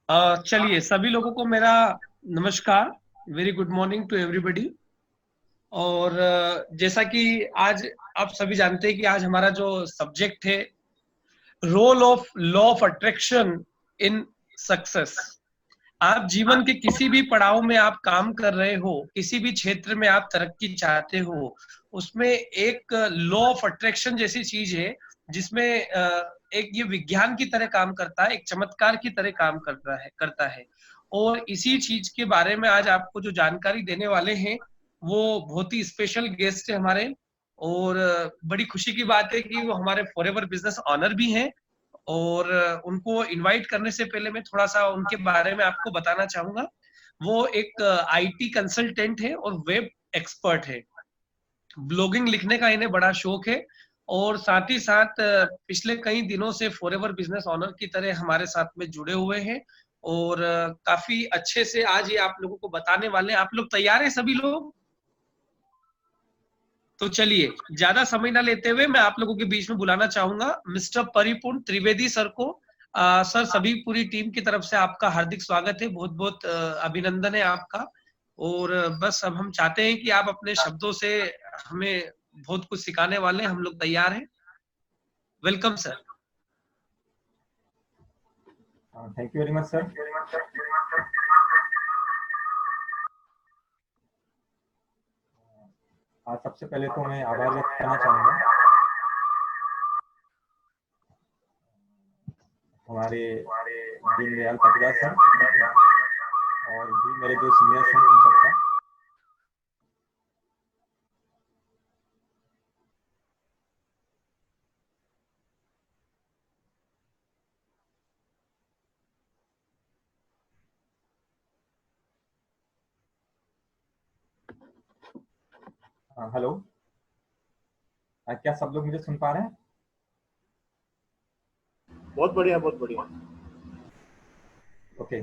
चलिए, सभी लोगों को मेरा नमस्कार। Very good morning to everybody. और जैसा कि आज आप सभी जानते हैं कि आज हमारा जो सब्जेक्ट है, role of law of attraction in success. आप जीवन के किसी भी पड़ाव में आप काम कर रहे हो, किसी भी क्षेत्र में आप तरक्की चाहते हो, उसमें एक लॉ ऑफ अट्रैक्शन जैसी चीज है जिसमें एक ये विज्ञान की तरह काम करता है, एक चमत्कार की तरह काम करता है। और इसी चीज के बारे में आज आपको जो जानकारी देने वाले हैं वो बहुत ही स्पेशल गेस्ट है हमारे। और बड़ी खुशी की बात है कि वो हमारे फॉरएवर बिजनेस ऑनर भी हैं। और उनको इनवाइट करने से पहले मैं थोड़ा सा उनके बारे में आपको बताना चाहूंगा। वो एक आईटी कंसल्टेंट है और वेब एक्सपर्ट है। ब्लॉगिंग लिखने का इन्हें बड़ा शौक है। और साथ ही साथ पिछले कई दिनों से फॉरएवर बिजनेस ऑनर की तरह हमारे साथ में जुड़े हुए हैं। और काफी अच्छे से आज ये आप लोगों को बताने वाले हैं। आप लोग तैयार हैं सभी लोग? तो चलिए, ज्यादा समय ना लेते हुए मैं आप लोगों के बीच में बुलाना चाहूंगा मिस्टर परिपूर्ण त्रिवेदी सर को। सर, सभी पूरी टीम की तरफ से आपका हार्दिक स्वागत है, बहुत बहुत अभिनंदन है आपका। और बस अब हम चाहते हैं कि आप अपने शब्दों से हमें बहुत कुछ सिखाने वाले हैं। हम लोग तैयार हैं। Welcome sir. Thank you very much sir. आज सबसे पहले तो मैं आभार व्यक्त करना चाहूँगा हमारे दीनदयाल पाटीदार सर और भी मेरे जो सीनियर्स हैं उन सबका। हेलो, क्या सब लोग मुझे सुन पा रहे हैं? बहुत बढ़िया, बहुत बढ़िया। ओके,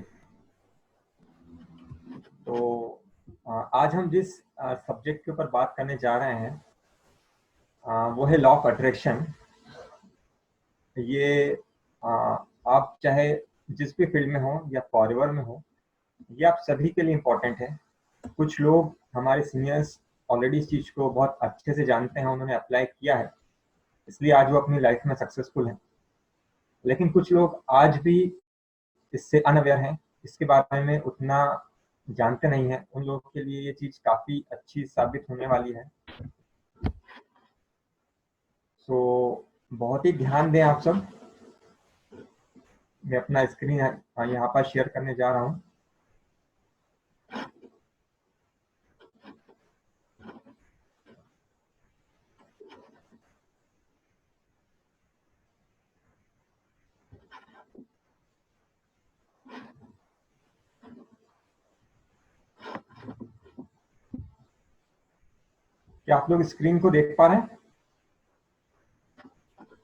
तो आज हम जिस सब्जेक्ट के ऊपर बात करने जा रहे हैं वो है लॉ ऑफ अट्रैक्शन। ये आप चाहे जिस भी फील्ड में हो या फॉरएवर में हो, ये आप सभी के लिए इम्पोर्टेंट है। कुछ लोग हमारे सीनियर्स ऑलरेडी इस चीज़ को बहुत अच्छे से जानते हैं, उन्होंने अप्लाई किया है, इसलिए आज वो अपनी लाइफ में सक्सेसफुल हैं। लेकिन कुछ लोग आज भी इससे अनअवेयर हैं, इसके बारे में उतना जानते नहीं हैं। उन लोगों के लिए ये चीज़ काफ़ी अच्छी साबित होने वाली है। सो बहुत ही ध्यान दें आप सब। मैं अपना स्क्रीन यहाँ पर शेयर करने जा रहा हूँ। क्या आप लोग स्क्रीन को देख पा रहे हैं?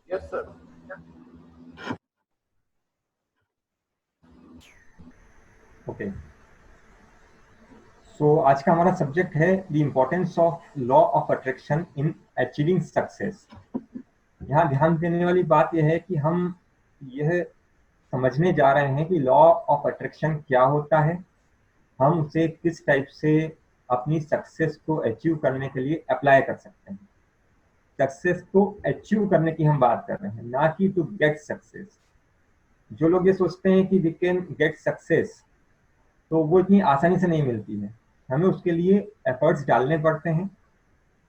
Yes sir. ओके, सो आज का हमारा सब्जेक्ट है the importance of law of attraction in achieving success. यहाँ ध्यान देने वाली बात यह है कि हम यह समझने जा रहे हैं कि लॉ ऑफ अट्रैक्शन क्या होता है, हम उसे किस टाइप से अपनी सक्सेस को अचीव करने के लिए अप्लाई कर सकते हैं। सक्सेस को अचीव करने की हम बात कर रहे हैं, ना कि टू गेट सक्सेस। जो लोग ये सोचते हैं कि वी कैन गेट सक्सेस, तो वो इतनी आसानी से नहीं मिलती है। हमें उसके लिए एफर्ट्स डालने पड़ते हैं,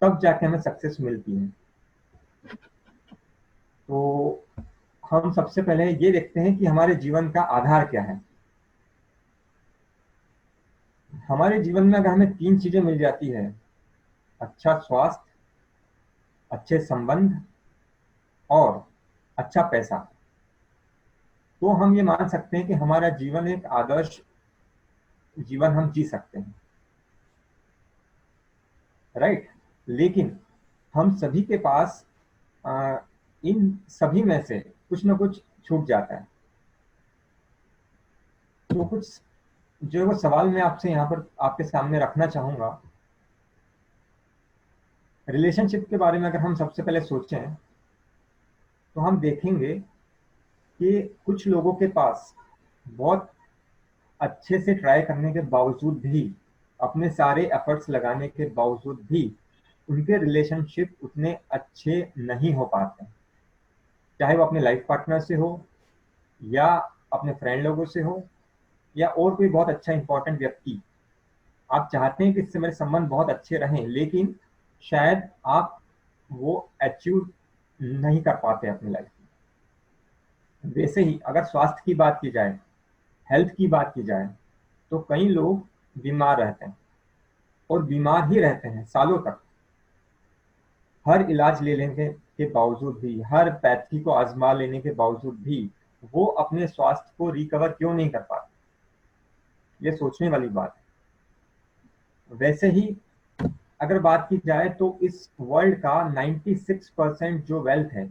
तब जाके हमें सक्सेस मिलती है। तो हम सबसे पहले ये देखते हैं कि हमारे जीवन का आधार क्या है। हमारे जीवन में अगर हमें 3 चीजें मिल जाती है, अच्छा स्वास्थ्य, अच्छे संबंध और अच्छा पैसा, तो हम ये मान सकते हैं कि हमारा जीवन एक आदर्श जीवन हम जी सकते हैं, राइट। लेकिन हम सभी के पास इन सभी में से कुछ ना कुछ छूट जाता है। तो कुछ जो वो सवाल मैं आपसे यहाँ पर आपके सामने रखना चाहूंगा, रिलेशनशिप के बारे में अगर हम सबसे पहले सोचें तो हम देखेंगे कि कुछ लोगों के पास बहुत अच्छे से ट्राई करने के बावजूद भी, अपने सारे एफर्ट्स लगाने के बावजूद भी उनके रिलेशनशिप उतने अच्छे नहीं हो पाते, चाहे वो अपने लाइफ पार्टनर से हो या अपने फ्रेंड लोगों से हो या और कोई बहुत अच्छा इंपॉर्टेंट व्यक्ति। आप चाहते हैं कि इससे मेरे संबंध बहुत अच्छे रहें, लेकिन शायद आप वो अचीव नहीं कर पाते अपनी लाइफ में। वैसे ही अगर स्वास्थ्य की बात की जाए, हेल्थ की बात की जाए, तो कई लोग बीमार रहते हैं और बीमार ही रहते हैं सालों तक। हर इलाज ले लेने के बावजूद भी, हर पैथी को आजमा लेने के बावजूद भी वो अपने स्वास्थ्य को रिकवर क्यों नहीं कर पाते, ये सोचने वाली बात है। वैसे ही अगर बात की जाए तो इस वर्ल्ड का 96% जो वेल्थ है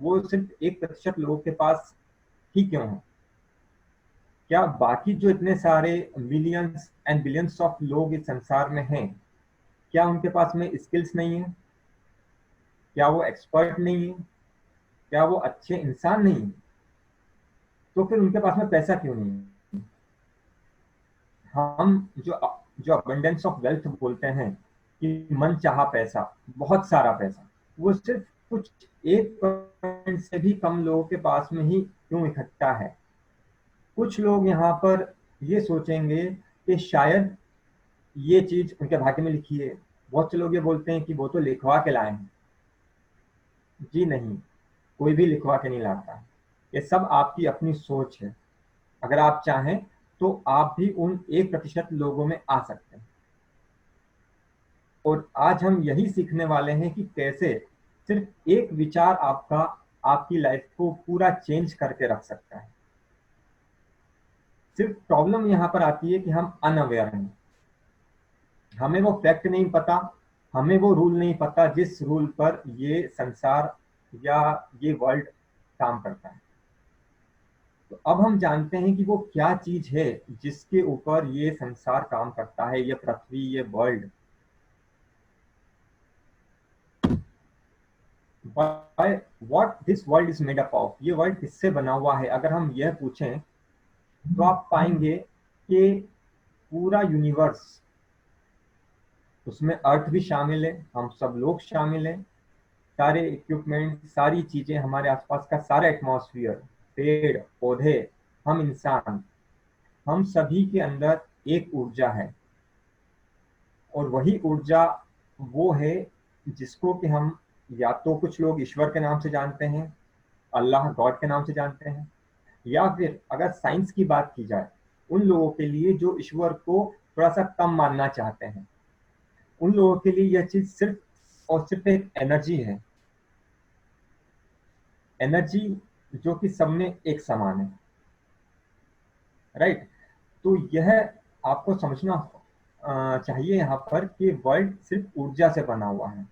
वो सिर्फ 1% लोगों के पास ही क्यों है? क्या बाकी जो इतने सारे मिलियंस एंड बिलियंस ऑफ लोग इस संसार में हैं, क्या उनके पास में स्किल्स नहीं है? क्या वो एक्सपर्ट नहीं है? क्या वो अच्छे इंसान नहीं है? तो फिर उनके पास में पैसा क्यों नहीं है? हम जो जो अबंडेंस ऑफ वेल्थ बोलते हैं कि मन चाहा पैसा, बहुत सारा पैसा, वो सिर्फ कुछ 1% से भी कम लोगों के पास में ही क्यों इकट्ठा है? कुछ लोग यहाँ पर ये सोचेंगे कि शायद ये चीज उनके भाग्य में लिखी है। बहुत से लोग ये बोलते हैं कि वो तो लिखवा के लाए हैं। जी नहीं, कोई भी लिखवा के नहीं लाता। ये सब आपकी अपनी सोच है। अगर आप चाहें तो आप भी उन 1% लोगों में आ सकते हैं। और आज हम यही सीखने वाले हैं कि कैसे सिर्फ एक विचार आपका आपकी लाइफ को पूरा चेंज करके रख सकता है। सिर्फ प्रॉब्लम यहाँ पर आती है कि हम अनअवेयर हैं, हमें वो फैक्ट नहीं पता, हमें वो रूल नहीं पता जिस रूल पर ये संसार या ये वर्ल्ड काम करता है। तो अब हम जानते हैं कि वो क्या चीज है जिसके ऊपर ये संसार काम करता है, ये पृथ्वी, ये world. By what this world is made up of, ये वर्ल्ड किससे बना हुआ है? अगर हम यह पूछें तो आप पाएंगे कि पूरा यूनिवर्स, उसमें अर्थ भी शामिल है, हम सब लोग शामिल हैं, सारे इक्विपमेंट, सारी चीजें, हमारे आसपास का सारा एटमॉस्फेयर, पेड़ पौधे, हम इंसान, हम सभी के अंदर एक ऊर्जा है। और वही ऊर्जा वो है जिसको कि हम या तो कुछ लोग ईश्वर के नाम से जानते हैं, अल्लाह गॉड के नाम से जानते हैं, या फिर अगर साइंस की बात की जाए, उन लोगों के लिए जो ईश्वर को थोड़ा सा कम मानना चाहते हैं, उन लोगों के लिए यह चीज सिर्फ और सिर्फ एक एनर्जी है। एनर्जी जो कि सब में एक समान है, राइट? तो यह आपको समझना चाहिए यहाँ पर कि वर्ल्ड सिर्फ ऊर्जा से बना हुआ है,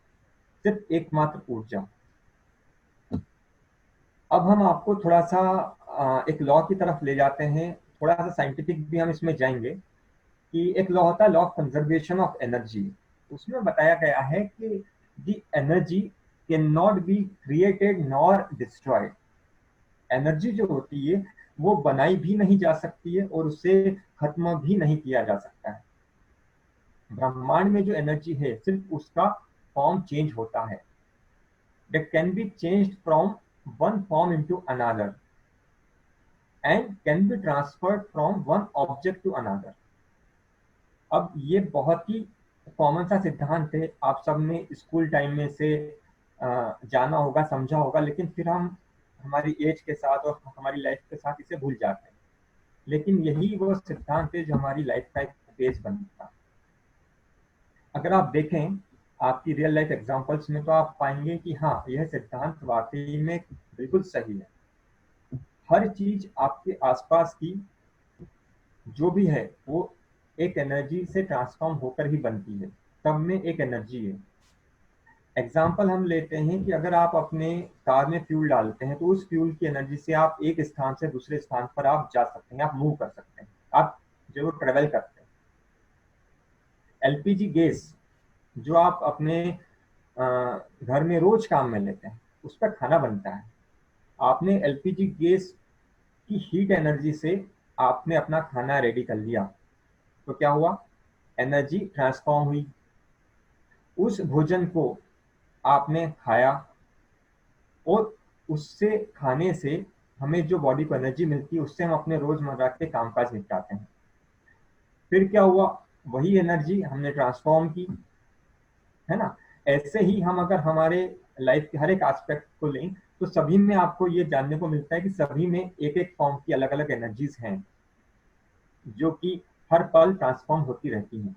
सिर्फ एकमात्र ऊर्जा। अब हम आपको थोड़ा सा एक लॉ की तरफ ले जाते हैं, थोड़ा सा साइंटिफिक भी हम इसमें जाएंगे कि एक लॉ होता है, law of conservation of energy. उसमें बताया गया है कि the energy can not be created nor destroyed. Energy जो होती है वो बनाई भी नहीं जा सकती है और उसे खत्म भी नहीं किया जा सकता है। ब्रह्मांड में जो एनर्जी है सिर्फ उसका फॉर्म चेंज होता है। that can be changed from one form into another and can be transferred from one object to another। अब ये बहुत ही कॉमन सा सिद्धांत है, आप सब ने स्कूल टाइम में से जाना होगा, समझा होगा, लेकिन फिर हम हमारी एज के साथ और हमारी लाइफ के साथ इसे भूल जाते हैं। लेकिन यही वो सिद्धांत है जो हमारी लाइफ का एक बेस बनता है। अगर आप देखें आपकी रियल लाइफ एग्जांपल्स में तो आप पाएंगे कि हाँ, यह सिद्धांत वाकई में बिल्कुल सही है। हर चीज आपके आसपास की जो भी है वो एक एनर्जी से ट्रांसफॉर्म होकर ही बनती है, सब में एक एनर्जी है। एग्जाम्पल हम लेते हैं कि अगर आप अपने कार में फ्यूल डालते हैं तो उस फ्यूल की एनर्जी से आप एक स्थान से दूसरे स्थान पर आप जा सकते हैं, आप मूव कर सकते हैं, आप जरूर ट्रेवल करते हैं। एलपीजी गैस जो आप अपने घर में रोज काम में लेते हैं, उस पर खाना बनता है। आपने एलपीजी गैस की हीट एनर्जी से आपने अपना खाना रेडी कर लिया, तो क्या हुआ, एनर्जी ट्रांसफॉर्म हुई। उस भोजन को आपने खाया और उससे खाने से हमें जो बॉडी को एनर्जी मिलती है उससे हम अपने रोजमर्रा के कामकाज निपटाते हैं। फिर क्या हुआ, वही एनर्जी हमने ट्रांसफॉर्म की, है ना। ऐसे ही हम अगर हमारे लाइफ के हर एक एस्पेक्ट को लें तो सभी में आपको ये जानने को मिलता है कि सभी में एक एक फॉर्म की अलग अलग एनर्जीज हैं जो कि हर पल ट्रांसफॉर्म होती रहती हैं।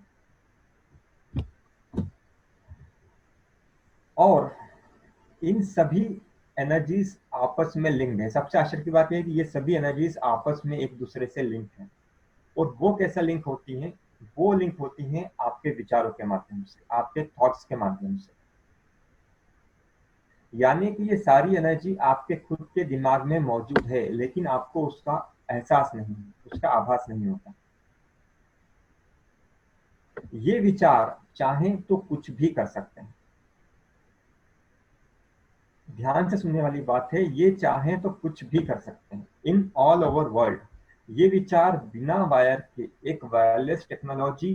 और इन सभी एनर्जीज आपस में लिंक्ड है। सबसे आश्चर्य की बात यह है कि ये सभी एनर्जीज आपस में एक दूसरे से लिंक हैं। और वो कैसे लिंक होती हैं, वो लिंक होती हैं आपके विचारों के माध्यम से, आपके थॉट्स के माध्यम से। यानी कि ये सारी एनर्जी आपके खुद के दिमाग में मौजूद है, लेकिन आपको उसका एहसास नहीं, उसका आभास नहीं होता। ये विचार चाहें तो कुछ भी कर सकते हैं। ध्यान से सुनने वाली बात है, ये चाहें तो कुछ भी कर सकते हैं इन ऑल ओवर वर्ल्ड। ये विचार बिना वायर के एक वायरलेस टेक्नोलॉजी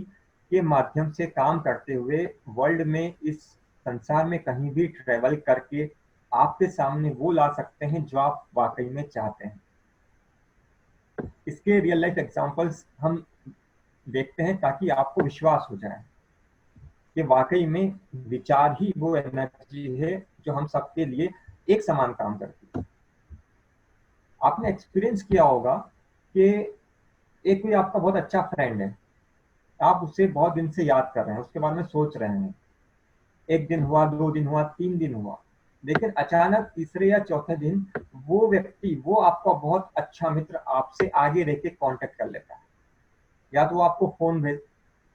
के माध्यम से काम करते हुए वर्ल्ड में, इस संसार में कहीं भी ट्रेवल करके आपके सामने वो ला सकते हैं जो आप वाकई में चाहते हैं। इसके रियल लाइफ एग्जांपल्स हम देखते हैं ताकि आपको विश्वास हो जाए कि वाकई में विचार ही वो एनर्जी है जो हम सबके लिए एक समान काम करती है। आपने एक्सपीरियंस किया होगा कि एक कोई आपका बहुत अच्छा फ्रेंड है, आप उसे बहुत दिन से याद कर रहे हैं, उसके बारे में सोच रहे हैं। एक दिन हुआ, 2 दिन हुआ, 3 दिन हुआ, लेकिन अचानक तीसरे या चौथे दिन वो व्यक्ति, वो आपका बहुत अच्छा मित्र आपसे आगे रह के कॉन्टेक्ट कर लेता है। या तो वो आपको फोन भेज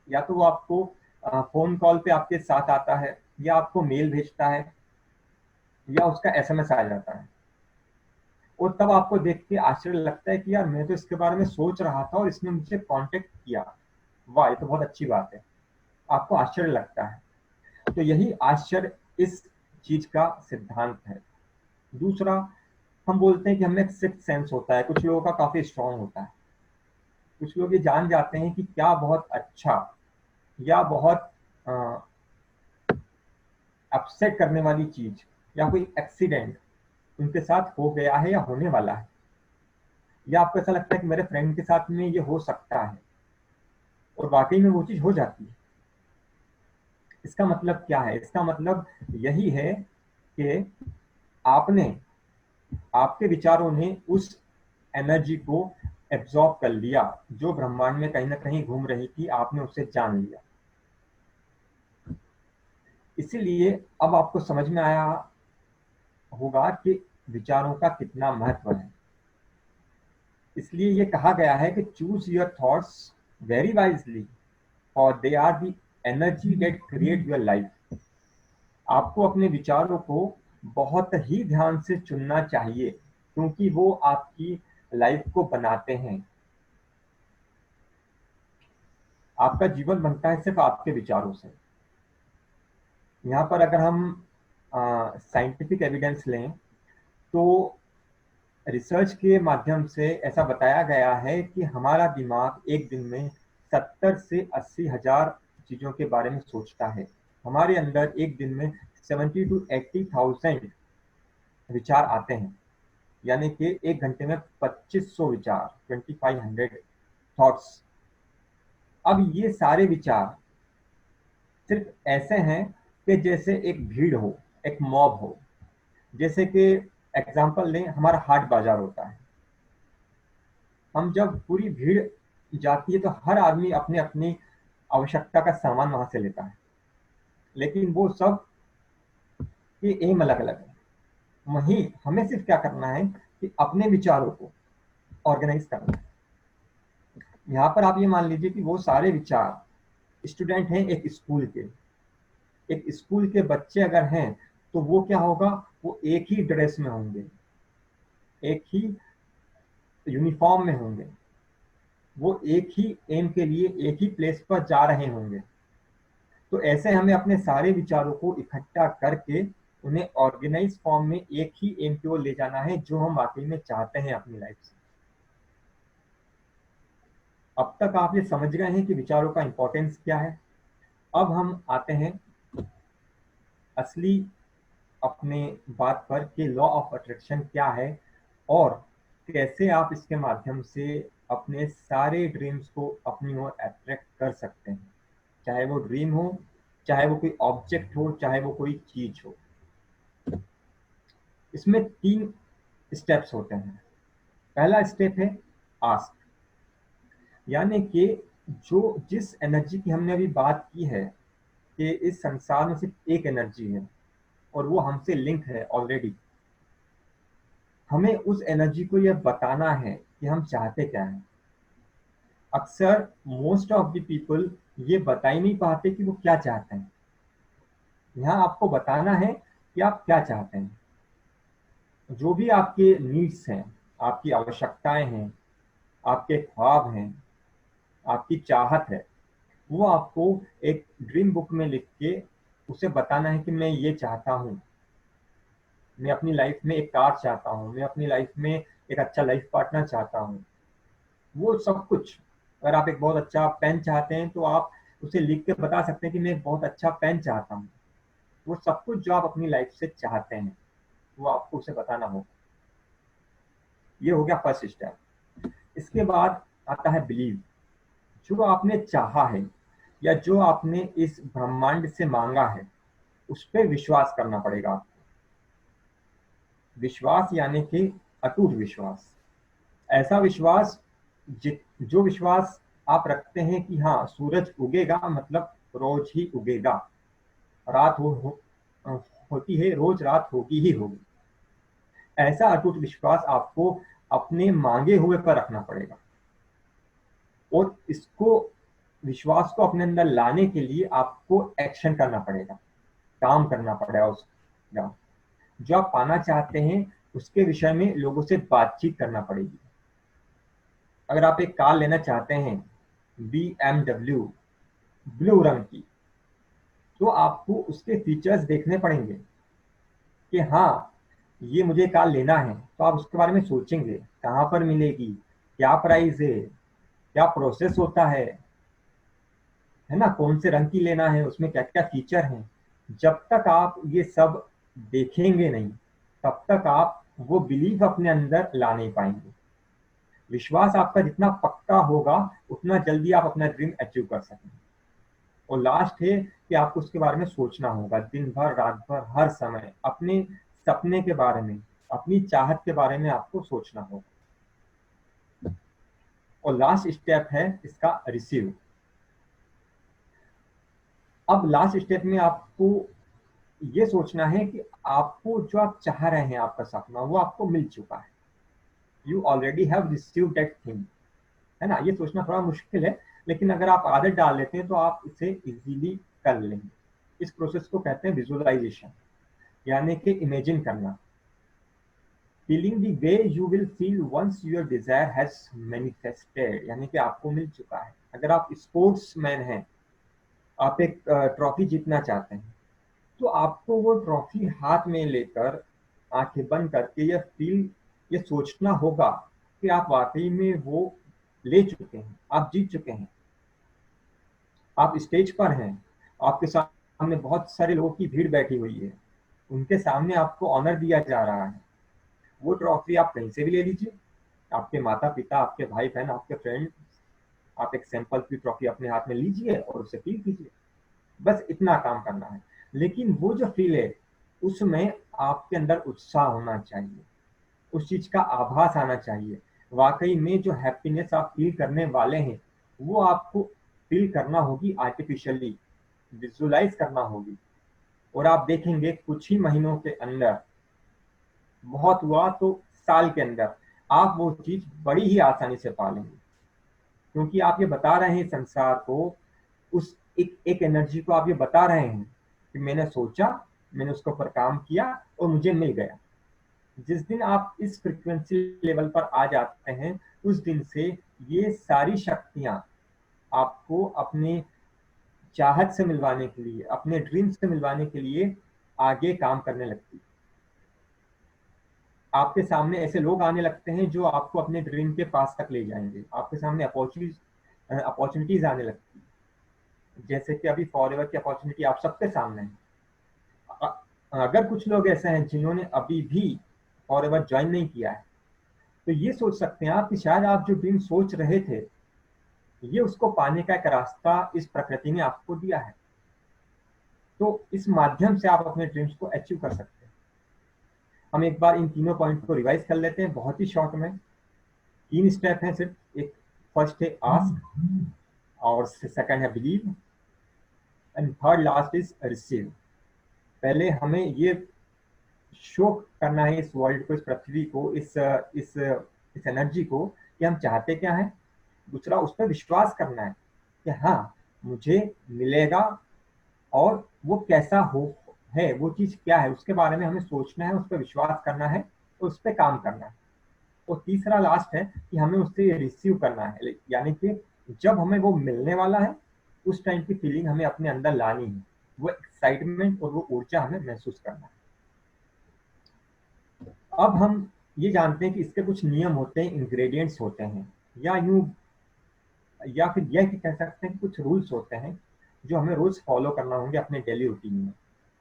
या तो वो आपको फोन कॉल पे आपके साथ आता है, या आपको मेल भेजता है, या उसका एसएमएस आ जाता है। और तब आपको देख के आश्चर्य लगता है कि यार मैं तो इसके बारे में सोच रहा था और इसने मुझे कांटेक्ट किया, वाह ये तो बहुत अच्छी बात है। आपको आश्चर्य लगता है। तो यही आश्चर्य इस चीज का सिद्धांत है। दूसरा, हम बोलते हैं कि हमें एक सिक्स्थ सेंस होता है, कुछ लोगों का काफी स्ट्रांग होता है। कुछ लोग ये जान जाते हैं कि क्या बहुत अच्छा या बहुत अपसेट करने वाली चीज या कोई एक्सीडेंट उनके साथ हो गया है या होने वाला है, या आपको ऐसा लगता है कि मेरे फ्रेंड के साथ में ये हो सकता है, और वाकई में वो चीज हो जाती है। इसका मतलब क्या है? इसका मतलब यही है कि आपने, आपके विचारों ने उस एनर्जी को एब्जॉर्ब कर लिया जो ब्रह्मांड में कहीं ना कहीं घूम रही थी, आपने उसे जान लिया। इसीलिए अब आपको समझ में आया होगा कि विचारों का कितना महत्व है। इसलिए ये कहा गया है कि choose your thoughts very wisely और they are the energy that create your life. आपको अपने विचारों को बहुत ही ध्यान से चुनना चाहिए, क्योंकि वो आपकी लाइफ को बनाते हैं। आपका जीवन बनता है सिर्फ आपके विचारों से। यहाँ पर अगर हम साइंटिफिक एविडेंस लें तो रिसर्च के माध्यम से ऐसा बताया गया है कि हमारा दिमाग एक दिन में 70 से 80 हजार चीजों के बारे में सोचता है। हमारे अंदर एक दिन में 70 to 80,000 विचार आते हैं, यानी कि एक घंटे में 2500 विचार, 2500 थॉट्स। अब ये सारे विचार सिर्फ ऐसे हैं कि जैसे एक भीड़ हो, एक मॉब हो। जैसे कि एग्जांपल लें, हमारा हाट बाजार होता है। हम जब पूरी भीड़ जाती है तो हर आदमी अपने अपनी आवश्यकता का सामान वहां से लेता है, लेकिन वो सब के एम अलग अलग है। वहीं हमें सिर्फ क्या करना है कि अपने विचारों को ऑर्गेनाइज करना है। यहाँ पर आप ये मान लीजिए कि वो सारे विचार स्टूडेंट हैं एक स्कूल के। एक स्कूल के बच्चे अगर हैं तो वो क्या होगा, वो एक ही ड्रेस में होंगे, एक ही यूनिफॉर्म में होंगे, वो एक ही एम के लिए एक ही प्लेस पर जा रहे होंगे। तो ऐसे हमें अपने सारे विचारों को इकट्ठा करके उन्हें ऑर्गेनाइज फॉर्म में एक ही एम की ओर ले जाना है जो हम वाकई में चाहते हैं अपनी लाइफ से। अब तक आप ये समझ गए हैं कि विचारों का इंपॉर्टेंस क्या है। अब हम आते हैं असली अपने बात पर कि लॉ ऑफ अट्रैक्शन क्या है और कैसे आप इसके माध्यम से अपने सारे ड्रीम्स को अपनी ओर अट्रैक्ट कर सकते हैं, चाहे वो ड्रीम हो, चाहे वो कोई ऑब्जेक्ट हो, चाहे वो कोई चीज हो। इसमें 3 स्टेप्स होते हैं। पहला स्टेप है आस्क, यानी कि जिस एनर्जी की हमने अभी बात की है कि इस संसार में सिर्फ एक एनर्जी है और वो हमसे लिंक है ऑलरेडी, हमें उस एनर्जी को यह बताना है कि हम चाहते क्या हैं। अक्सर मोस्ट ऑफ द पीपल ये बता ही नहीं पाते कि वो क्या चाहते हैं। यहाँ आपको बताना है कि आप क्या चाहते हैं। जो भी आपके नीड्स हैं, आपकी आवश्यकताएं हैं, आपके ख्वाब हैं, आपकी चाहत है, वो आपको एक ड्रीम बुक में लिख के उसे बताना है कि मैं ये चाहता हूँ, मैं अपनी लाइफ में एक कार चाहता हूँ, मैं अपनी लाइफ में एक अच्छा लाइफ पार्टनर चाहता हूँ। वो सब कुछ, अगर आप एक बहुत अच्छा पेन चाहते हैं तो आप उसे लिख के बता सकते हैं कि मैं एक बहुत अच्छा पेन चाहता हूँ। वो सब कुछ जो आप अपनी लाइफ से चाहते हैं वो आपको उसे बताना होगा। ये हो गया फर्स्ट स्टेप। इसके बाद आता है बिलीव। जो आपने चाहा है या जो आपने इस ब्रह्मांड से मांगा है उस पर विश्वास करना पड़ेगा आपको। विश्वास यानी कि अटूट विश्वास, ऐसा विश्वास जो विश्वास आप रखते हैं कि हाँ सूरज उगेगा मतलब रोज ही उगेगा, रात होती है रोज रात होगी ही होगी। ऐसा अटूट विश्वास आपको अपने मांगे हुए पर रखना पड़ेगा और इसको विश्वास को अपने अंदर लाने के लिए आपको एक्शन करना पड़ेगा, काम करना पड़ेगा उसका। जो आप पाना चाहते हैं उसके विषय में लोगों से बातचीत करना पड़ेगी। अगर आप एक कार लेना चाहते हैं BMW ब्लू रंग की, तो आपको उसके फीचर्स देखने पड़ेंगे कि हाँ ये मुझे कार लेना है। तो आप उसके बारे में सोचेंगे कहाँ पर मिलेगी, क्या प्राइस है, क्या प्रोसेस होता है ना, कौन से रंग की लेना है, उसमें क्या क्या फीचर हैं। जब तक आप ये सब देखेंगे नहीं तब तक आप वो बिलीफ अपने अंदर ला नहीं पाएंगे। विश्वास आपका जितना पक्का होगा उतना जल्दी आप अपना ड्रीम अचीव कर सकेंगे। और लास्ट है कि आपको उसके बारे में सोचना होगा, दिन भर रात भर हर समय अपने सपने के बारे में, अपनी चाहत के बारे में आपको सोचना होगा। और लास्ट स्टेप है इसका रिसीव। अब लास्ट स्टेप में आपको ये सोचना है कि आपको जो आप चाह रहे हैं आपका सपना वो आपको मिल चुका है। You already have received that thing, है ना। ये सोचना थोड़ा मुश्किल है लेकिन अगर आप आदत डाल लेते हैं तो आप इसे इजीली कर लेंगे। इस प्रोसेस को कहते हैं विजुअलाइजेशन, यानी कि इमेजिन करना। Feeling the way you will feel once your desire has manifested, यानी कि आपको मिल चुका है। अगर आप स्पोर्ट्समैन हैं, आप एक ट्रॉफी जीतना चाहते हैं, तो आपको वो ट्रॉफी हाथ में लेकर आंखें बंद करके ये सोचना होगा कि आप वाकई में वो ले चुके हैं, आप जीत चुके हैं। आप स्टेज पर हैं, आपके सामने बहुत सारे लोगों की भीड़ बैठी हुई है, उनके सामने आपको ऑनर दिया जा रहा है। वो ट्रॉफी आप कहीं से भी ले लीजिए, आपके माता पिता, आपके भाई बहन, आपके फ्रेंड, आप एक सैंपल की ट्रॉफी अपने हाथ में लीजिए और उसे फील कीजिए। बस इतना काम करना है। लेकिन वो जो फील है उसमें आपके अंदर उत्साह होना चाहिए, उस चीज का आभास आना चाहिए। वाकई में जो हैप्पीनेस आप फील करने वाले हैं वो आपको फील करना होगी आर्टिफिशियली, विजुअलाइज करना होगी। और आप देखेंगे कुछ ही महीनों के अंदर, बहुत हुआ तो साल के अंदर, आप वो चीज बड़ी ही आसानी से पा लेंगे। क्योंकि आप ये बता रहे हैं संसार को, उस एक एनर्जी को आप ये बता रहे हैं कि मैंने सोचा, मैंने उसके ऊपर काम किया और मुझे मिल गया। जिस दिन आप इस फ्रीक्वेंसी लेवल पर आ जाते हैं उस दिन से ये सारी शक्तियां आपको अपने चाहत से मिलवाने के लिए, अपने ड्रीम से मिलवाने के लिए आगे काम करने लगती। आपके सामने ऐसे लोग आने लगते हैं जो आपको अपने ड्रीम के पास तक ले जाएंगे। आपके सामने अपॉर्चुनिटीज आने लगती है। जैसे कि अभी फॉरएवर की अपॉर्चुनिटी आप सबके सामने है। अगर कुछ लोग ऐसे हैं जिन्होंने अभी भी फॉरएवर ज्वाइन नहीं किया है, तो ये सोच सकते हैं आप कि शायद आप जो ड्रीम सोच रहे थे, ये उसको पाने का एक रास्ता इस प्रकृति ने आपको दिया है। तो इस माध्यम से आप अपने ड्रीम्स को अचीव कर सकते हैं। हम एक बार इन तीनों पॉइंट को रिवाइज कर लेते हैं बहुत ही शॉर्ट में। 3 स्टेप हैं सिर्फ। एक फर्स्ट है आस्क, और सेकंड है believe, and third last is receive. पहले हमें ये शो करना है इस वर्ल्ड को, इस पृथ्वी को, इस एनर्जी को कि हम चाहते क्या है। दूसरा, उस पर विश्वास करना है कि हाँ मुझे मिलेगा, और वो कैसा हो है, वो चीज क्या है, उसके बारे में हमें सोचना है, उस पर विश्वास करना है, तो उस पर काम करना है। और तीसरा लास्ट है कि हमें उससे रिसीव करना है, यानी कि जब हमें वो मिलने वाला है उस टाइम की फीलिंग हमें अपने अंदर लानी है, वो एक्साइटमेंट और वो ऊर्जा हमें महसूस करना है। अब हम ये जानते हैं कि इसके कुछ नियम होते हैं, इंग्रेडिएंट्स होते हैं, या यूं या फिर यह कह सकते हैं कि कुछ रूल्स होते हैं जो हमें रोज फॉलो करना होंगे अपने डेली रूटीन में।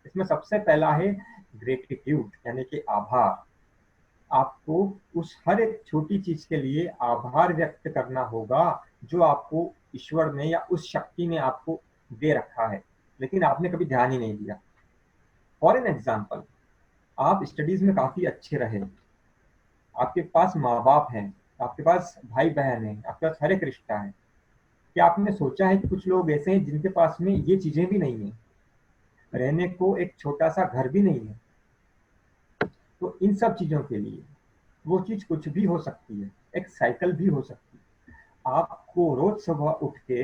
इसमें सबसे पहला है ग्रेटिट्यूड, यानी कि आभार। आपको उस हर एक छोटी चीज के लिए आभार व्यक्त करना होगा जो आपको ईश्वर ने या उस शक्ति ने आपको दे रखा है, लेकिन आपने कभी ध्यान ही नहीं दिया। फॉर एन एग्जाम्पल, आप स्टडीज में काफी अच्छे रहे, आपके पास माँ बाप हैं, आपके पास भाई बहन है, आपके पास हर एक रिश्ता है। क्या आपने सोचा है कि कुछ लोग ऐसे हैं जिनके पास में ये चीजें भी नहीं है, रहने को एक छोटा सा घर भी नहीं है। तो इन सब चीजों के लिए वो चीज कुछ भी हो सकती है, एक साइकिल भी हो सकती है। आपको रोज सुबह उठ के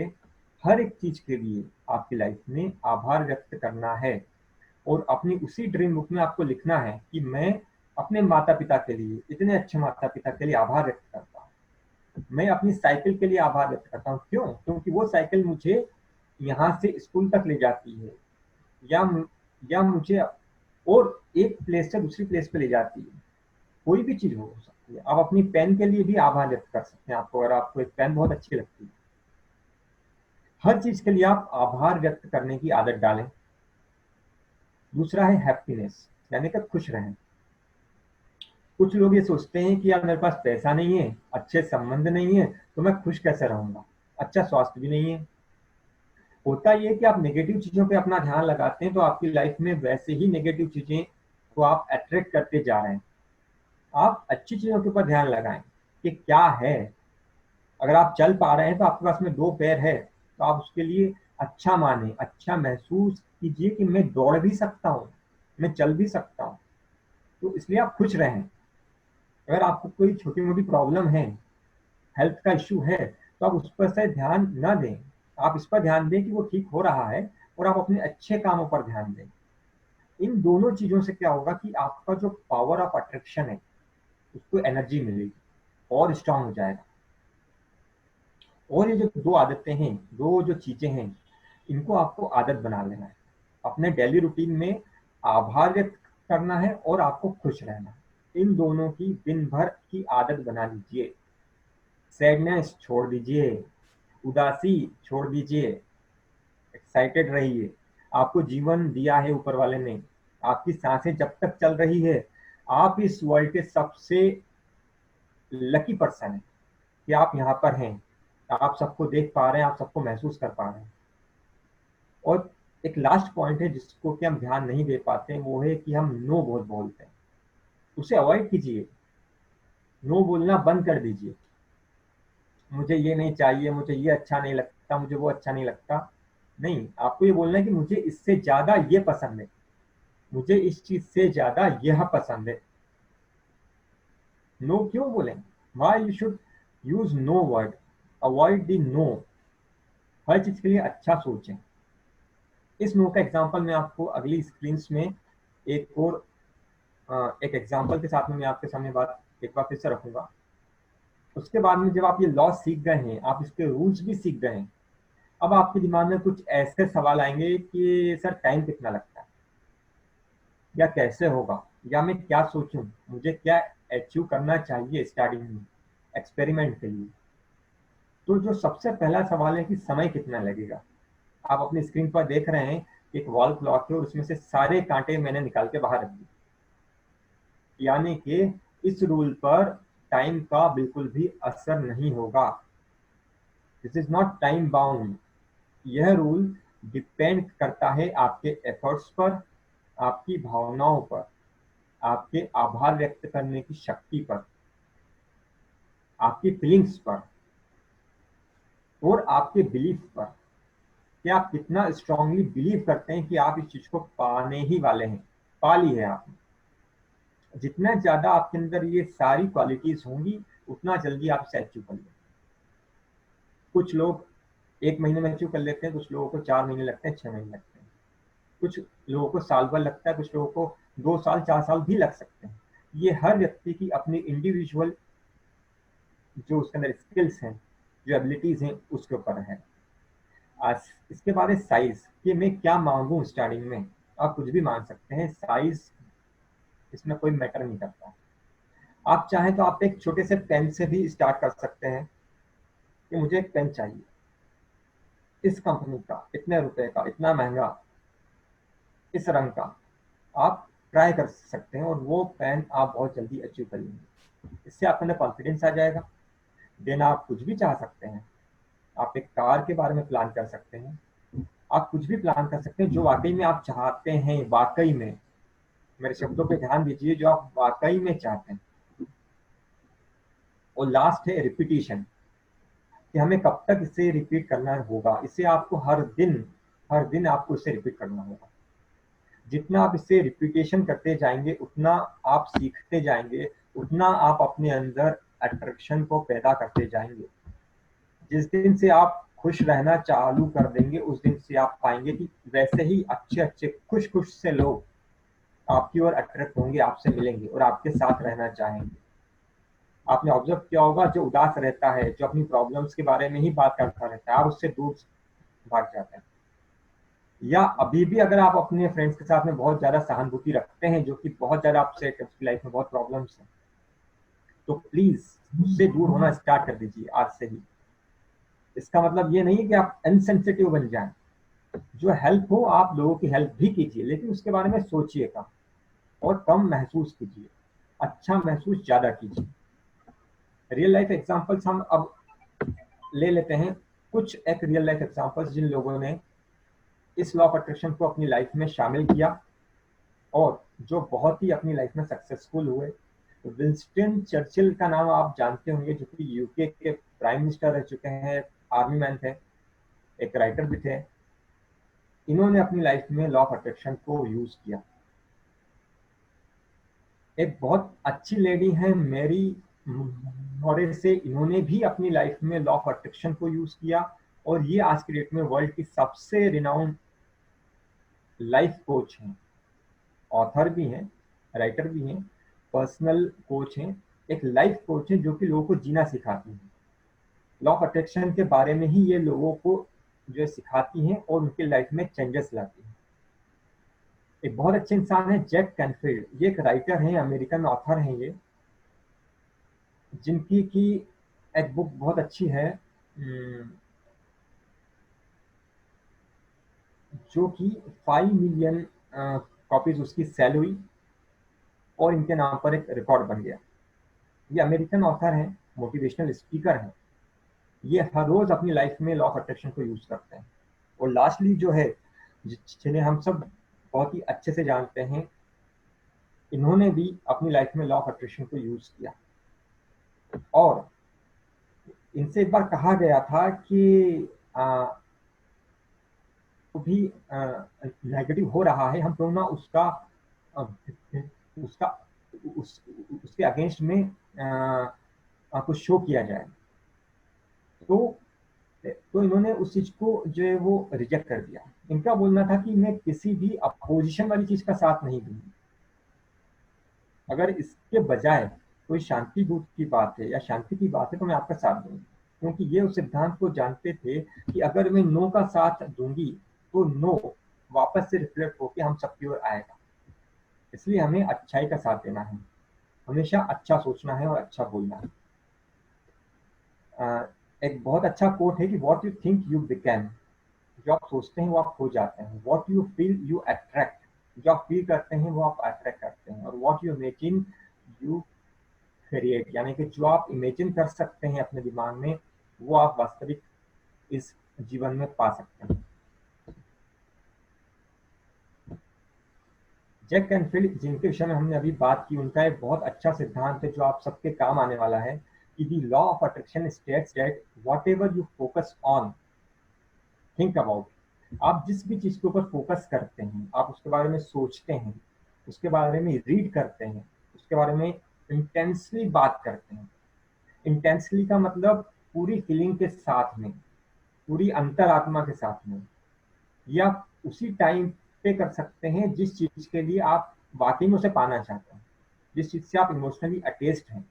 हर एक चीज के लिए आपकी लाइफ में आभार व्यक्त करना है, और अपनी उसी ड्रीम बुक में आपको लिखना है कि मैं अपने माता पिता के लिए, इतने अच्छे माता पिता के लिए आभार व्यक्त करता हूँ। मैं अपनी साइकिल के लिए आभार व्यक्त करता हूँ। क्यों? क्योंकि वो साइकिल मुझे यहाँ से स्कूल तक ले जाती है, या या मुझे और एक प्लेस से दूसरी प्लेस पे ले जाती है। कोई भी चीज हो सकती है। आप अपनी पेन के लिए भी आभार व्यक्त कर सकते हैं, आपको अगर आपको एक पेन बहुत अच्छी लगती है। हर चीज के लिए आप आभार व्यक्त करने की आदत डालें। दूसरा है हैप्पीनेस, यानी कि खुश रहें। कुछ लोग ये सोचते हैं कि यार मेरे पास पैसा नहीं है, अच्छे संबंध नहीं है, तो मैं खुश कैसे रहूंगा, अच्छा स्वास्थ्य भी नहीं है। होता ये कि आप नेगेटिव चीजों पे अपना ध्यान लगाते हैं, तो आपकी लाइफ में वैसे ही नेगेटिव चीजें को आप अट्रैक्ट करते जा रहे हैं। आप अच्छी चीजों के ऊपर ध्यान लगाएं कि क्या है। अगर आप चल पा रहे हैं तो आपके पास में 2 पैर है, तो आप उसके लिए अच्छा माने, अच्छा महसूस कीजिए कि मैं दौड़ भी सकता हूँ, मैं चल भी सकता हूँ। तो इसलिए आप खुश रहें। अगर आपको कोई छोटी मोटी प्रॉब्लम है, हेल्थ का इश्यू है, तो आप उस पर से ध्यान ना दें। आप इस पर ध्यान दें कि वो ठीक हो रहा है, और आप अपने अच्छे कामों पर ध्यान दें। इन दोनों चीजों से क्या होगा कि आपका जो पावर ऑफ अट्रैक्शन है उसको एनर्जी मिलेगी और स्ट्रांग हो जाएगा। और ये जो 2 आदतें हैं, 2 जो चीजें हैं, इनको आपको आदत बना लेना है। अपने डेली रूटीन में आभार व्यक्त करना है और आपको खुश रहना है। इन दोनों की दिन भर की आदत बना लीजिए। सैडनेस छोड़ दीजिए, उदासी छोड़ दीजिए, एक्साइटेड रहिए। आपको जीवन दिया है ऊपर वाले ने। आपकी सांसें जब तक चल रही है, आप इस वर्ल्ड के सबसे लकी पर्सन हैं कि आप यहाँ पर हैं। आप सबको देख पा रहे हैं, आप सबको महसूस कर पा रहे हैं। और एक लास्ट पॉइंट है जिसको कि हम ध्यान नहीं दे पाते हैं, वो है कि हम नो बहुत बोलते हैं। उसे अवॉइड कीजिए, नो बोलना बंद कर दीजिए। मुझे ये नहीं चाहिए, मुझे ये अच्छा नहीं लगता, मुझे वो अच्छा नहीं लगता। नहीं, आपको ये बोलना है कि मुझे इससे ज्यादा ये पसंद है, मुझे इस चीज से ज्यादा यह पसंद है। नो क्यों बोलें? Why you should use no word, avoid the no. हर चीज के लिए अच्छा सोचें। इस नो का एग्जांपल मैं आपको अगली स्क्रीन में एक और एक एग्जांपल के साथ में मैं आपके सामने बात एक बार फिर से रखूंगा। उसके बाद में जब आप ये लॉ सीख गए हैं, आप इसके रूल्स भी सीख गए हैं, अब आपके दिमाग में कुछ ऐसे सवाल आएंगे कि सर टाइम कितना लगता है, या कैसे होगा, या मैं क्या सोचूं, मुझे क्या अचीव करना चाहिए स्टार्टिंग में एक्सपेरिमेंट के लिए। तो जो सबसे पहला सवाल है कि समय कितना लगेगा। आप अपनी स्क्रीन पर देख रहे हैं कि एक वॉल क्लॉक है और उसमें से सारे कांटे मैंने निकाल के बाहर रख दिए, यानी कि इस रूल पर टाइम का बिल्कुल भी असर नहीं होगा। This is not time bound. यह रूल डिपेंड करता है आपके एफर्ट्स पर, आपकी भावनाओं पर, आपके आभार व्यक्त करने की शक्ति पर, आपकी फीलिंग्स पर और आपके बिलीफ पर, कि आप कितना स्ट्रांगली बिलीव करते हैं कि आप इस चीज को पाने ही वाले हैं, पा ली है आपने। जितना ज्यादा आपके अंदर ये सारी क्वालिटीज होंगी उतना जल्दी आप इसे अचीव कर लेंगे। कुछ लोग 1 महीने में अचीव कर लेते हैं, कुछ लोगों को 4 महीने लगते हैं, 6 महीने लगते हैं, कुछ लोगों को साल भर लगता है, कुछ लोगों को 2 साल 4 साल भी लग सकते हैं। ये हर व्यक्ति की अपनी इंडिविजुअल जो उसके अंदर स्किल्स हैं, जो एबिलिटीज हैं, उसके ऊपर है। आज इसके बाद है साइज, कि मैं क्या मांगू स्टार्टिंग में। आप कुछ भी मांग सकते हैं, साइज इसमें कोई मैटर नहीं करता। आप चाहें तो आप एक छोटे से पेन से भी स्टार्ट कर सकते हैं कि मुझे एक पेन चाहिए इस कंपनी का, इतने रुपए का, इतना महंगा, इस रंग का। आप ट्राई कर सकते हैं और वो पेन आप बहुत जल्दी अचीव कर लेंगे। इससे आपके अंदर कॉन्फिडेंस आ जाएगा। देन आप कुछ भी चाह सकते हैं। आप एक कार के बारे में प्लान कर सकते हैं, आप कुछ भी प्लान कर सकते हैं जो वाकई में आप चाहते हैं, वाकई में। मेरे शब्दों पे ध्यान दीजिए, जो आप वाकई में चाहते हैं। और लास्ट है रिपीटिशन, कि हमें कब तक इसे रिपीट करना होगा। इसे आपको हर दिन आपको इसे रिपीट करना होगा। जितना आप इसे रिपीटेशन करते जाएंगे उतना आप सीखते जाएंगे, उतना आप अपने अंदर अट्रैक्शन को पैदा करते जाएंगे। जिस दिन से आप खुश रहना चालू कर देंगे उस दिन से आप पाएंगे कि वैसे ही अच्छे अच्छे खुश खुश से लोग आपकी ओर अट्रैक्ट होंगे, आपसे मिलेंगे और आपके साथ रहना चाहेंगे। आपने ऑब्जर्व किया होगा, जो उदास रहता है, जो अपनी प्रॉब्लम्स के बारे में ही बात करता रहता है, आप उससे दूर भाग जाते हैं। या अभी भी अगर आप अपने फ्रेंड्स के साथ में बहुत ज्यादा सहानुभूति रखते हैं, जो कि बहुत ज्यादा आपसे आपकी लाइफ में बहुत प्रॉब्लम्स हैं, तो प्लीज उससे दूर होना स्टार्ट कर दीजिए आज से ही। इसका मतलब ये नहीं है कि आप इनसेंसिटिव बन जाएं। जो हेल्प हो आप लोगों की हेल्प भी कीजिए, लेकिन उसके बारे में सोचिए कम, और कम महसूस कीजिए, अच्छा महसूस ज्यादा कीजिए। रियल लाइफ एग्जांपल्स हम अब ले लेते हैं, कुछ एक रियल लाइफ एग्जांपल्स जिन लोगों ने इस लॉ ऑफ अट्रैक्शन को अपनी लाइफ में शामिल किया और जो बहुत ही अपनी लाइफ में सक्सेसफुल हुए। विंस्टन चर्चिल का नाम आप जानते होंगे, जो कि यूके के प्राइम मिनिस्टर रह चुके हैं, आर्मी मैन थे, एक राइटर भी थे। इन्होंने अपनी लाइफ में लॉ ऑफ अट्रैक्शन को यूज किया। एक बहुत अच्छी लेडी है मेरी मोरे से, इन्होंने भी अपनी लाइफ में लॉ ऑफ अट्रैक्शन को यूज किया और ये आज की डेट में वर्ल्ड की सबसे रिनाउंड लाइफ कोच हैं, ऑथर भी हैं, राइटर भी हैं, पर्सनल कोच हैं, एक लाइफ कोच हैं जो कि लोगों को जीना सिखाती हैं। लॉ ऑफ अट्रैक्शन के बारे में ही ये लोगों को जो सिखाती हैं और उनके लाइफ में चेंजेस लाती हैं। एक बहुत अच्छे इंसान है जैक कैनफील्ड, ये एक राइटर हैं, अमेरिकन ऑथर हैं ये, जिनकी की एक बुक बहुत अच्छी है, जो कि 5 मिलियन कॉपीज उसकी सेल हुई और इनके नाम पर एक रिकॉर्ड बन गया। ये अमेरिकन ऑथर हैं, मोटिवेशनल स्पीकर हैं। ये हर रोज अपनी लाइफ में लॉ ऑफ अट्रैक्शन को यूज करते हैं। और लास्टली जो है, जिन्हें हम सब बहुत ही अच्छे से जानते हैं, इन्होंने भी अपनी लाइफ में लॉ ऑफ अट्रैक्शन को यूज किया। और इनसे एक बार कहा गया था कि जो भी नेगेटिव हो रहा है, हम क्यों ना उसका अ, उसका उसके अगेंस्ट में कुछ शो किया जाए। तो इन्होंने उस चीज को जो है वो रिजेक्ट कर दिया। इनका बोलना था कि मैं किसी भी अपोजिशन वाली चीज का साथ नहीं दूंगी। अगर इसके बजाय कोई शांति दूत की बात है या शांति की बात है तो मैं आपका साथ दूंगी, क्योंकि ये उस सिद्धांत को जानते थे कि अगर मैं नो का साथ दूंगी तो नो वापस से रिफ्लेक्ट होकर हम सबकी ओर आएगा। इसलिए हमें अच्छाई का साथ देना है, हमेशा अच्छा सोचना है और अच्छा बोलना है। एक बहुत अच्छा कोट है कि what you think you become, जो आप सोचते हैं वो आप हो जाते हैं। What you feel you attract, जो आप फील करते हैं वो आप अट्रैक्ट करते हैं। और what you imagine you create, यानी कि जो आप इमेजिन कर सकते हैं अपने दिमाग में वो आप वास्तविक इस जीवन में पा सकते हैं। जैक कैनफील्ड, जिनके विषय में हमने अभी बात की, उनका एक बहुत अच्छा सिद्धांत है जो आप सबके काम आने वाला है कि the law of attraction states that whatever you focus on, think about, आप जिस भी चीज के ऊपर फोकस करते हैं, आप उसके बारे में सोचते हैं, उसके बारे में रीड करते हैं, उसके बारे में इंटेंसली बात करते हैं। इंटेंसली का मतलब पूरी फीलिंग के साथ में, पूरी अंतरात्मा के साथ में, या उसी टाइम पे कर सकते हैं जिस चीज के लिए आप वाकई में उसे पाना चाहते हैं, जिस चीज से आप इमोशनली अटैच्ड हैं,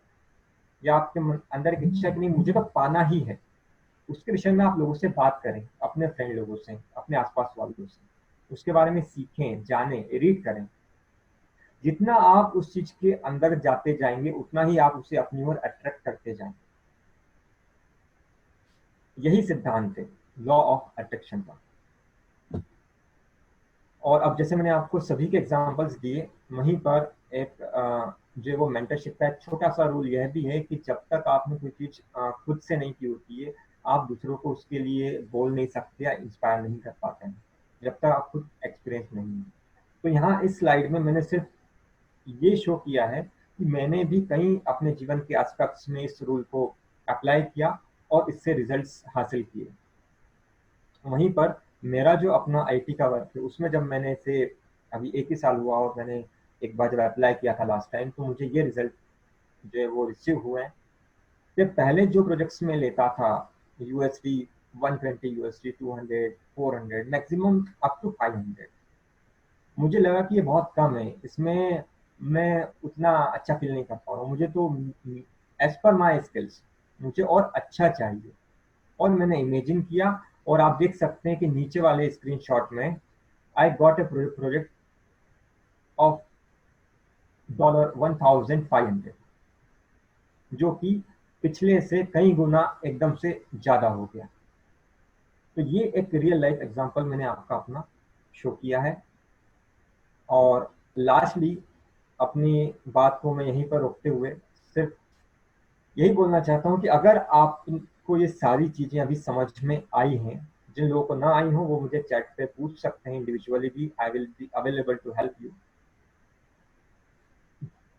या आपके अंदर एक इच्छा कि नहीं मुझे तो पाना ही है, उसके विषय में आप लोगों से बात करें, अपने फ्रेंड लोगों से, अपने आसपास वालों से, उसके बारे में सीखें, जानें, रीड करें। जितना आप उस चीज के अंदर जाते जाएंगे उतना ही आप उसे अपनी ओर अट्रैक्ट करते जाएंगे। यही सिद्धांत है लॉ ऑफ अट्रैक्शन का। और अब जैसे मैंने आपको सभी के एग्जांपल्स दिए, वहीं पर एक जो वो मेंटरशिप का एक छोटा सा रूल यह भी है कि जब तक आपने कोई चीज खुद से नहीं की होती है, आप दूसरों को उसके लिए बोल नहीं सकते या इंस्पायर नहीं कर पाते हैं जब तक आप खुद एक्सपीरियंस नहीं है। तो यहाँ इस स्लाइड में मैंने सिर्फ ये शो किया है कि मैंने भी कहीं अपने जीवन के एस्पेक्ट्स में इस रूल को अप्लाई किया और इससे रिजल्ट्स हासिल किए। वहीं पर मेरा जो अपना आईटी का वर्क है उसमें जब मैंने इसे अभी 1 ही साल हुआ और मैंने एक बार जब अप्लाई किया था लास्ट टाइम, तो मुझे ये रिजल्ट जो है वो रिसीव हुए हैं कि पहले जो प्रोजेक्ट्स में लेता था USD 120, USD 200, 400, maximum up to 500, मुझे लगा कि ये बहुत कम है, इसमें मैं उतना अच्छा फील नहीं कर पा रहा हूँ, मुझे तो एज पर माई स्किल्स मुझे और अच्छा चाहिए। और मैंने इमेजिन किया और आप देख सकते हैं कि नीचे वाले स्क्रीनशॉट में I got a project of $1500, जो कि पिछले से कई गुना एकदम से ज्यादा हो गया। तो ये एक रियल लाइफ एग्जांपल मैंने आपका अपना शो किया है। और लास्टली अपनी बात को मैं यहीं पर रोकते हुए सिर्फ यही बोलना चाहता हूँ कि अगर आप इनको ये सारी चीजें अभी समझ में आई हैं, जिन लोगों को ना आई हो वो मुझे चैट पे पूछ सकते हैं इंडिविजुअली भी, I will be available to help you.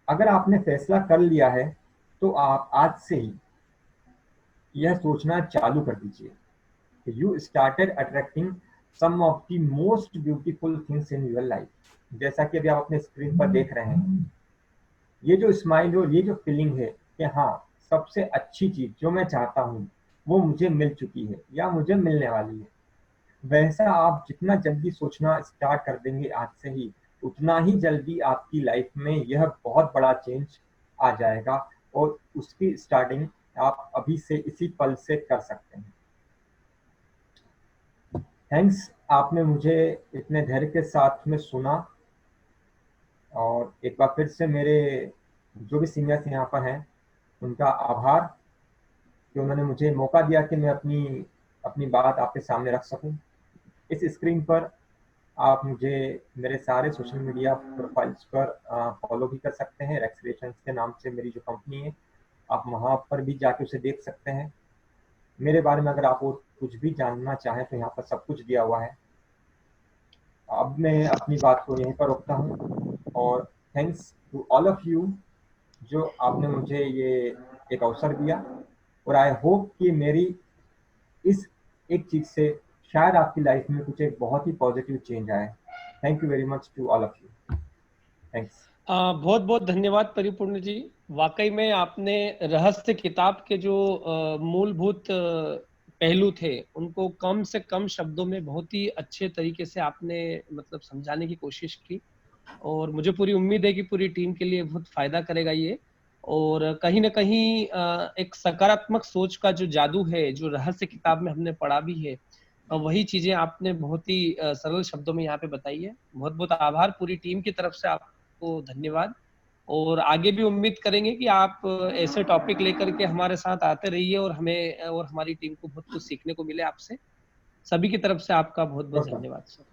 अगर आपने फैसला कर लिया है तो आप आज से ही यह सोचना चालू कर दीजिए। You started attracting some of the most beautiful things in your life. जैसा कि अभी आप अपने स्क्रीन पर देख रहे हैं, ये जो स्माइल और ये जो फीलिंग है कि हाँ सबसे अच्छी चीज जो मैं चाहता हूँ वो मुझे मिल चुकी है या मुझे मिलने वाली है, वैसा आप जितना जल्दी सोचना स्टार्ट कर देंगे आज से ही, उतना ही जल्दी आपकी लाइफ में यह बहुत बड़ा चेंज आ जाएगा। और उसकी स्टार्टिंग आप अभी से इसी पल से कर सकते हैं। थैंक्स, आपने मुझे इतने धैर्य के साथ में सुना। और एक बार फिर से मेरे जो भी सीनियर्स यहाँ पर हैं उनका आभार कि उन्होंने मुझे मौका दिया कि मैं अपनी अपनी बात आपके सामने रख सकूं। इस स्क्रीन पर आप मुझे मेरे सारे सोशल मीडिया प्रोफाइल्स पर फॉलो भी कर सकते हैं। रेक्स क्रिएशंस के नाम से मेरी जो कंपनी है, आप वहाँ पर भी जाके उसे देख सकते हैं। मेरे बारे में अगर आप और कुछ भी जानना चाहें तो यहाँ पर सब कुछ दिया हुआ है। अब मैं अपनी बात को यहीं पर रोकता हूँ और thanks to all of you जो आपने मुझे ये एक अवसर दिया। और आई होप कि मेरी इस एक चीज से शायद आपकी लाइफ में कुछ एक बहुत ही पॉजिटिव चेंज आए। Thank you very much to all of you. Thanks. बहुत बहुत धन्यवाद परिपूर्ण जी। वाकई में आपने रहस्य किताब के जो मूलभूत पहलू थे उनको कम से कम शब्दों में बहुत ही अच्छे तरीके से आपने मतलब समझाने की कोशिश की, और मुझे पूरी उम्मीद है कि पूरी टीम के लिए बहुत फायदा करेगा ये। और कहीं ना कहीं एक सकारात्मक सोच का जो जादू है जो रहस्य किताब में हमने पढ़ा भी है, वही चीजें आपने बहुत ही सरल शब्दों में यहाँ पे बताई है। बहुत बहुत आभार पूरी टीम की तरफ से, आपको धन्यवाद। और आगे भी उम्मीद करेंगे कि आप ऐसे टॉपिक लेकर के हमारे साथ आते रहिए और हमें और हमारी टीम को बहुत कुछ सीखने को मिले आपसे। सभी की तरफ से आपका बहुत बहुत सर धन्यवाद सर।